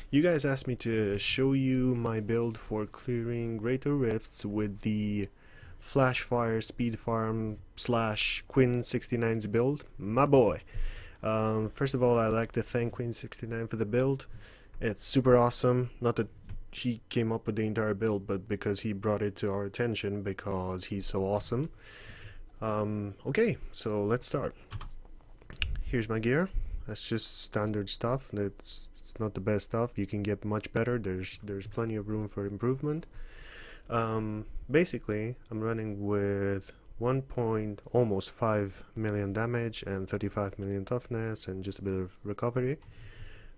You guys asked me to show you my build for clearing greater rifts with the Flashfire Speedfarm slash Quinn69's build. My boy. First of all, I'd like to thank Quinn69 for the build. It's super awesome. Not that he came up with the entire build, but because he brought it to our attention because he's so awesome. Okay, so let's start. Here's my gear. That's just standard stuff. It's not the best stuff. You can get much better. There's plenty of room for improvement. Basically, I'm running with 1.5 million damage and 35 million toughness and just a bit of recovery.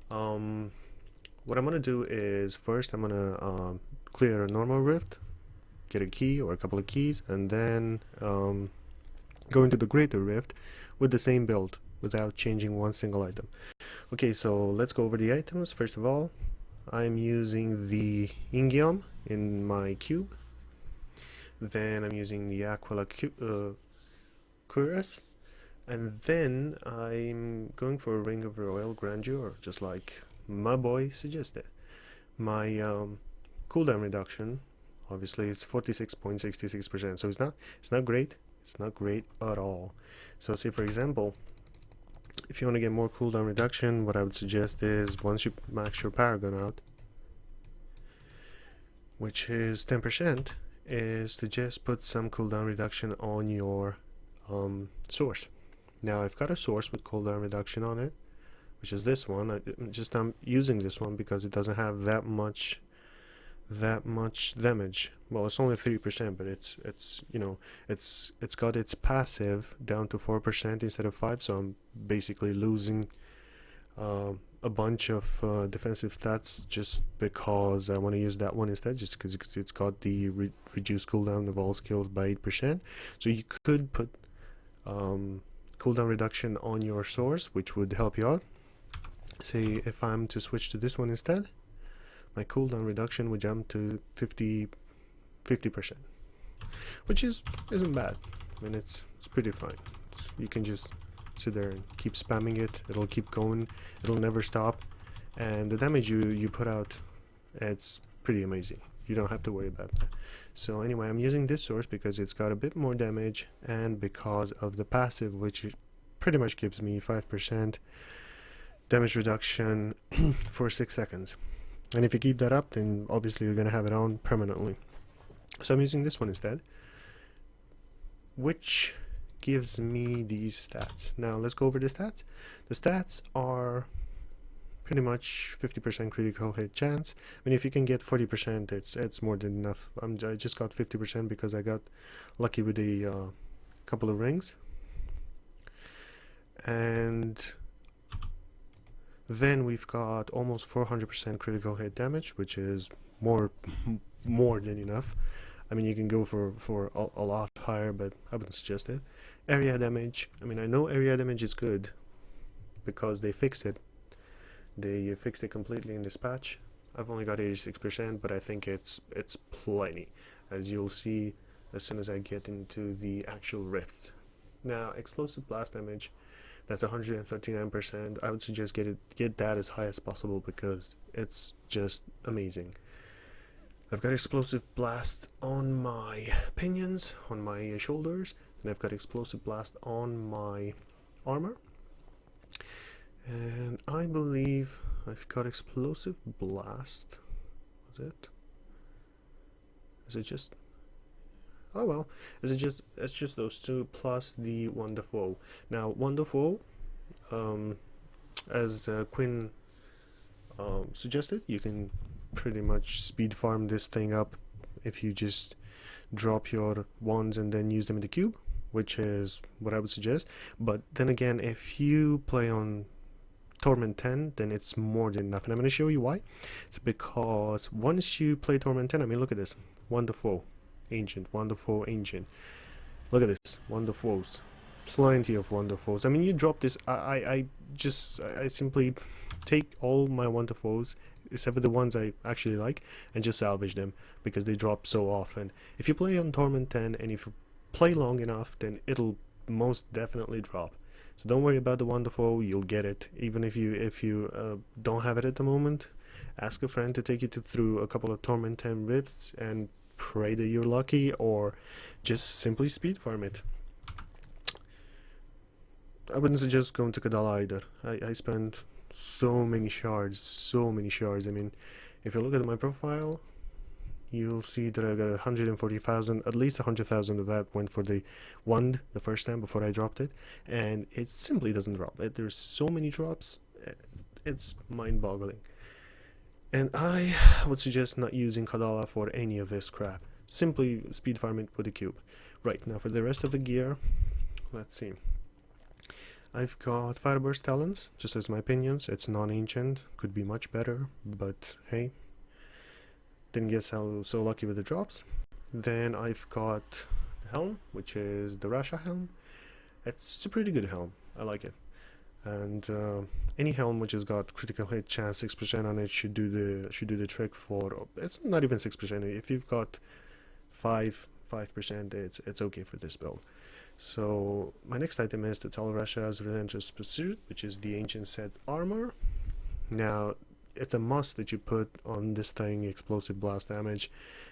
What I'm gonna do is first I'm gonna clear a normal rift, get a key or a couple of keys, and then go into the greater rift with the same build without changing one single item. Okay, so let's go over the items. First of all, I'm using the Ingium in my cube. Then I'm using the Aquila Cuirass. And then I'm going for a Ring of Royal Grandeur, just like my boy suggested. My cooldown reduction, obviously, it's 46.66%. So it's not great. It's not great at all. So say for example, if you want to get more cooldown reduction, what I would suggest is once you max your Paragon out, which is 10%, is to just put some cooldown reduction on your source. Now I've got a source with cooldown reduction on it, which is this one. I'm using this one because it doesn't have that much damage. Well, it's only 3%, but it's you know, it's got its passive down to 4% instead of 5, so I'm basically losing a bunch of defensive stats just because I want to use that one instead, just because it's got the reduced cooldown of all skills by 8%. So you could put cooldown reduction on your source, which would help you out. Say if I'm to switch to this one instead, my cooldown reduction would jump to 50%, which isn't bad. I mean, it's pretty fine. You can just sit there and keep spamming it. It'll keep going. It'll never stop, and the damage you put out, it's pretty amazing. You don't have to worry about that. So anyway, I'm using this source because it's got a bit more damage, and because of the passive, which pretty much gives me 5% damage reduction for 6 seconds. And if you keep that up, then obviously you're gonna have it on permanently. So I'm using this one instead, which gives me these stats. Now let's go over the stats. The stats are pretty much 50% critical hit chance. I mean, if you can get 40%, it's more than enough. I just got 50% because I got lucky with a couple of rings. And then we've got almost 400% critical hit damage, which is more than enough. I mean, you can go for a lot higher, but I wouldn't suggest it. Area damage. I mean, I know area damage is good because they fixed it. They fixed it completely in this patch. I've only got 86%, but I think it's plenty, as you'll see as soon as I get into the actual rifts. Now, explosive blast damage, that's 139%. I would suggest get that as high as possible because it's just amazing. I've got explosive blast on my pinions, on my shoulders, and I've got explosive blast on my armor. And I believe I've got explosive blast. Was it? Is it just? Oh well, it's just those two plus the Wonderful. Now Wonderful, as Quinn suggested, you can pretty much speed farm this thing up if you just drop your wands and then use them in the cube, which is what I would suggest. But then again, if you play on Torment 10, then it's more than enough, and I'm going to show you why. It's because once you play Torment 10, I mean, look at this. Wonderful Ancient, Wonderful Ancient. Look at this. Wonderfuls. Plenty of Wonderfuls. I mean, you drop this. I simply take all my Wonderfuls, except for the ones I actually like, and just salvage them because they drop so often. If you play on Torment 10 and if you play long enough, then it'll most definitely drop. So don't worry about the wonderful, you'll get it. Even if you don't have it at the moment, ask a friend to take you through a couple of Torment 10 rifts and pray that you're lucky, or just simply speed farm it. I wouldn't suggest going to Kadala either. I spent so many shards. I mean, if you look at my profile, you'll see that I got 140,000, at least 100,000 of that went for the wand the first time before I dropped it, and it simply doesn't drop. There's so many drops, it's mind-boggling. And I would suggest not using Kadala for any of this crap. Simply speed farm it with a cube. Right, now for the rest of the gear, let's see. I've got Fireburst Talons, just as my opinions. It's non-ancient, could be much better, but hey, didn't get so lucky with the drops. Then I've got the helm, which is the Russia helm. It's a pretty good helm, I like it. And any helm which has got critical hit chance 6% on it should do the trick for. It's not even 6%. If you've got 5%, it's okay for this build. So my next item is the Tal Rasha's Relentless Pursuit, which is the ancient set armor. Now it's a must that you put on this thing explosive blast damage,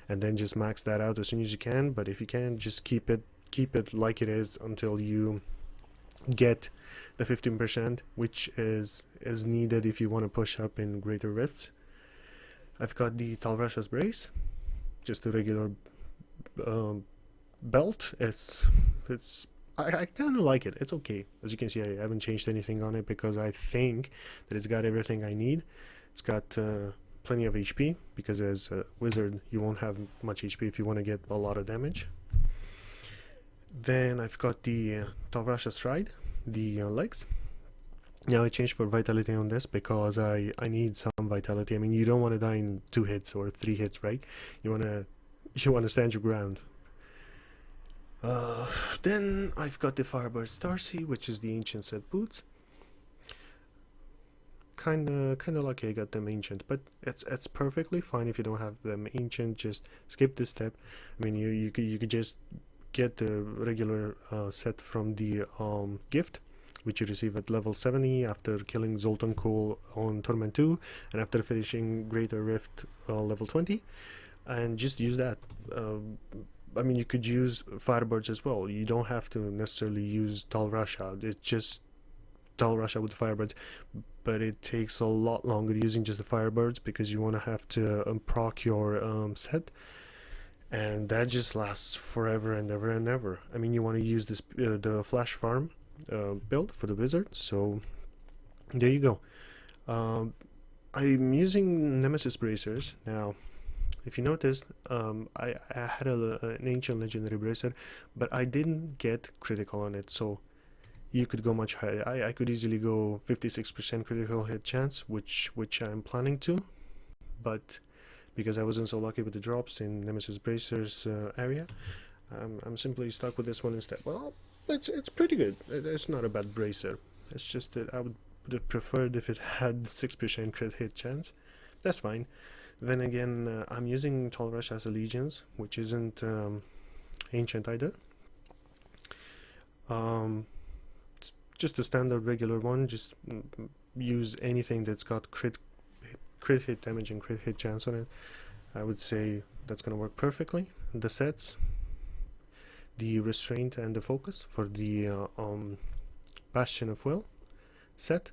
and then just max that out as soon as you can. But if you can, just keep it like it is until you get the 15%, which is needed if you want to push up in greater rifts. I've got the Tal Rasha's Brace, just a regular belt. I kind of like it. It's okay. As you can see, I haven't changed anything on it because I think that it's got everything I need. It's got plenty of HP, because as a wizard you won't have much HP if you want to get a lot of damage. Then I've got the Tal Rasha Stride, the legs. Now I changed for vitality on this because I need some vitality. I mean, you don't want to die in 2 hits or 3 hits, right? You want to stand your ground. Then I've got the Fireburst Starcy, which is the ancient set boots. Kinda lucky I got them ancient, but it's perfectly fine if you don't have them ancient. Just skip this step. I mean, you could just get the regular set from the gift, which you receive at level 70 after killing Zoltan Cool on Torment 2 and after finishing Greater Rift level 20, and just use that. I mean, you could use Firebirds as well. You don't have to necessarily use Tal Rasha. It's just Tal Rasha with Firebirds, but it takes a lot longer using just the Firebirds because you want to have to proc your set, and that just lasts forever and ever and ever. I mean, you want to use this the Flash Farm build for the wizard, so there you go. I'm using Nemesis Bracers now. If you noticed, I had an ancient legendary bracer, but I didn't get critical on it, so you could go much higher. I could easily go 56% critical hit chance, which I'm planning to, but because I wasn't so lucky with the drops in Nemesis Bracers area, I'm simply stuck with this one instead. Well, it's pretty good. It's not a bad bracer. It's just that I would have preferred if it had 6% crit hit chance. That's fine. Then again, I'm using Tal Rasha's Allegiance, which isn't ancient either. It's just a standard regular one. Just use anything that's got crit hit damage and crit hit chance on it. I would say that's gonna work perfectly. The sets, the Restraint and the Focus for the Bastion of Will set.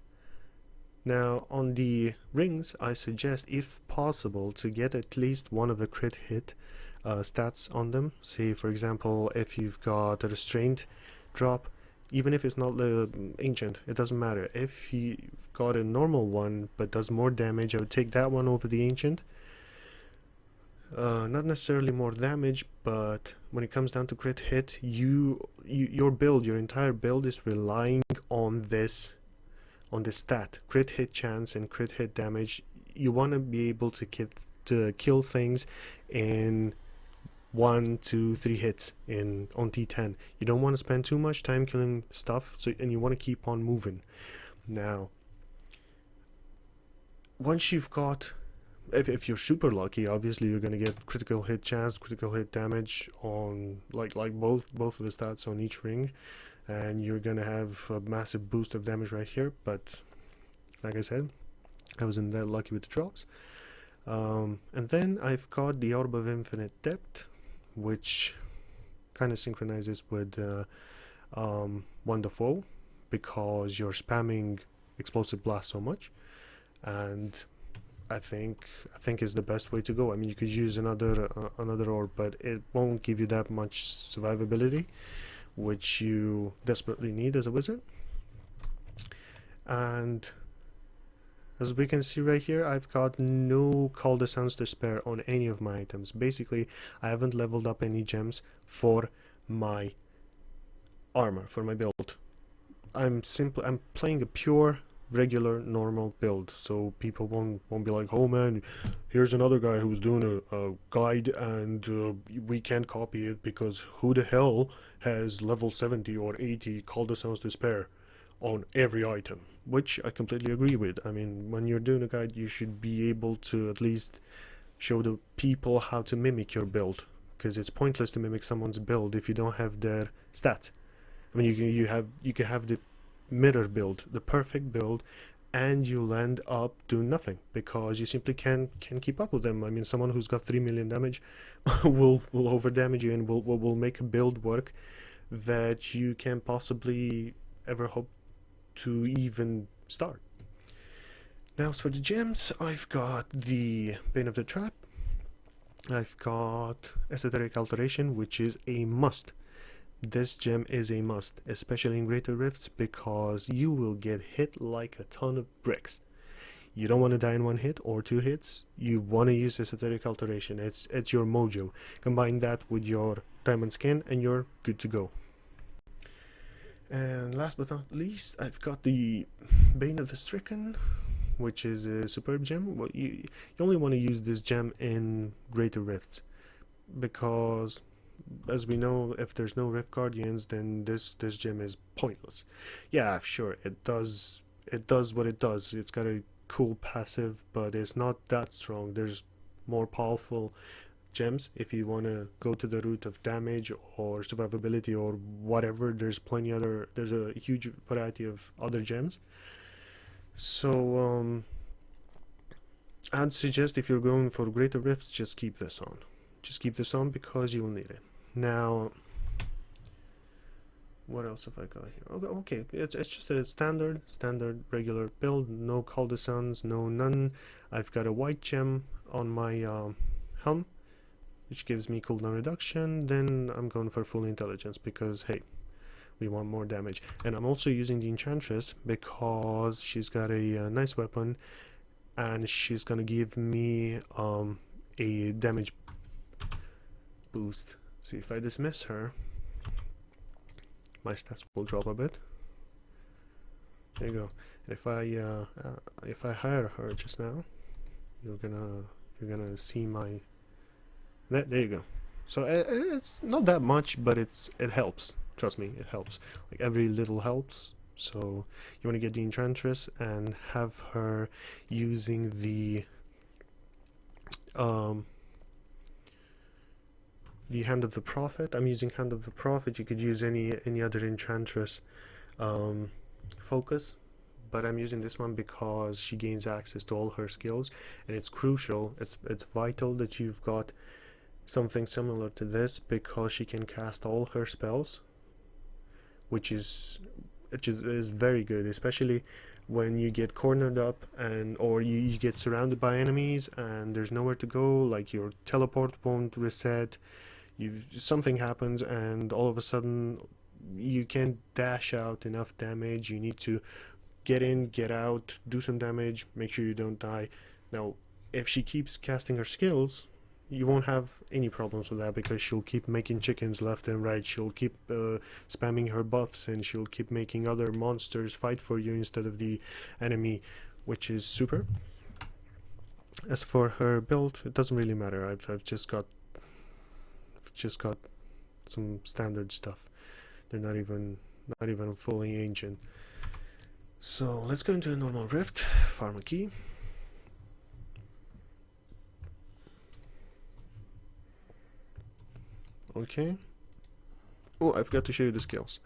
Now on the rings, I suggest, if possible, to get at least one of the crit hit stats on them. Say for example, if you've got a Restraint drop, even if it's not the ancient, it doesn't matter. If you've got a normal one but does more damage, I would take that one over the ancient. Not necessarily more damage, but when it comes down to crit hit, your build, your entire build is relying on this stat, crit hit chance and crit hit damage. You want to be able to kill things in 1, 2, 3 hits on T10. You don't want to spend too much time killing stuff, and you want to keep on moving. Now, once you've got, if you're super lucky, obviously you're going to get critical hit chance, critical hit damage on like both of the stats on each ring. and you're gonna have a massive boost of damage right here. But like I said, I wasn't that lucky with the drops. And then I've got the Orb of Infinite Depth, which kind of synchronizes with Wonderful, because you're spamming Explosive Blast so much, and I think is the best way to go. I mean, you could use another orb, but it won't give you that much survivability, which you desperately need as a wizard. And as we can see right here, I've got no Call the Suns to spare on any of my items. Basically, I haven't leveled up any gems for my armor, for my build. I'm playing a pure regular normal build, so people won't be like, oh man, here's another guy who's doing a guide and we can't copy it because who the hell has level 70 or 80 Call the Suns to spare on every item, which I completely agree with. I mean, when you're doing a guide, you should be able to at least show the people how to mimic your build, because it's pointless to mimic someone's build if you don't have their stats. I mean, you can have the mirror build, the perfect build, and you'll end up doing nothing because you simply can't keep up with them. I mean, someone who's got 3 million damage will over damage you and will make a build work that you can't possibly ever hope to even start. Now, as for the gems, I've got the Bane of the Trap, I've got Esoteric Alteration, which is a must. This gem is a must, especially in Greater Rifts, because you will get hit like a ton of bricks. You don't want to die in 1 hit or 2 hits. You want to use Esoteric Alteration. It's your mojo. Combine that with your Diamond Skin and you're good to go. And last but not least, I've got the Bane of the Stricken, which is a superb gem. Well, you only want to use this gem in Greater Rifts, because as we know, if there's no Rift Guardians, then this gem is pointless. Yeah, sure, it does what it does. It's got a cool passive, but it's not that strong. There's more powerful gems if you want to go to the route of damage or survivability or whatever. There's a huge variety of other gems. So I'd suggest, if you're going for Greater Rifts, just keep this on. Just keep this on because you will need it. Now, what else have I got here? Okay, it's just a standard regular build. No Call the Suns, no none. I've got a white gem on my helm, which gives me cooldown reduction. Then I'm going for full intelligence because, hey, we want more damage. And I'm also using the Enchantress because she's got a nice weapon, and she's gonna give me a damage boost. See, if I dismiss her, my stats will drop a bit. There you go. And if I hire her just now, you're gonna see my there you go. So it's not that much, but it helps. Trust me, it helps. Like, every little helps. So you want to get the Enchantress and have her using the Hand of the Prophet. I'm using Hand of the Prophet. You could use any other Enchantress focus, but I'm using this one because she gains access to all her skills, and it's crucial. It's vital that you've got something similar to this, because she can cast all her spells, which is very good, especially when you get cornered up or you get surrounded by enemies and there's nowhere to go, like your teleport won't reset, something happens and all of a sudden you can't dash out enough damage. You need to get in, get out, do some damage, make sure you don't die. Now, if she keeps casting her skills, you won't have any problems with that, because she'll keep making chickens left and right. She'll keep spamming her buffs, and she'll keep making other monsters fight for you instead of the enemy, which is super. As for her build, it doesn't really matter. I've just got some standard stuff. They're not even fully ancient. So let's go into a normal rift, farm a key. Okay. Oh, I forgot to show you the skills.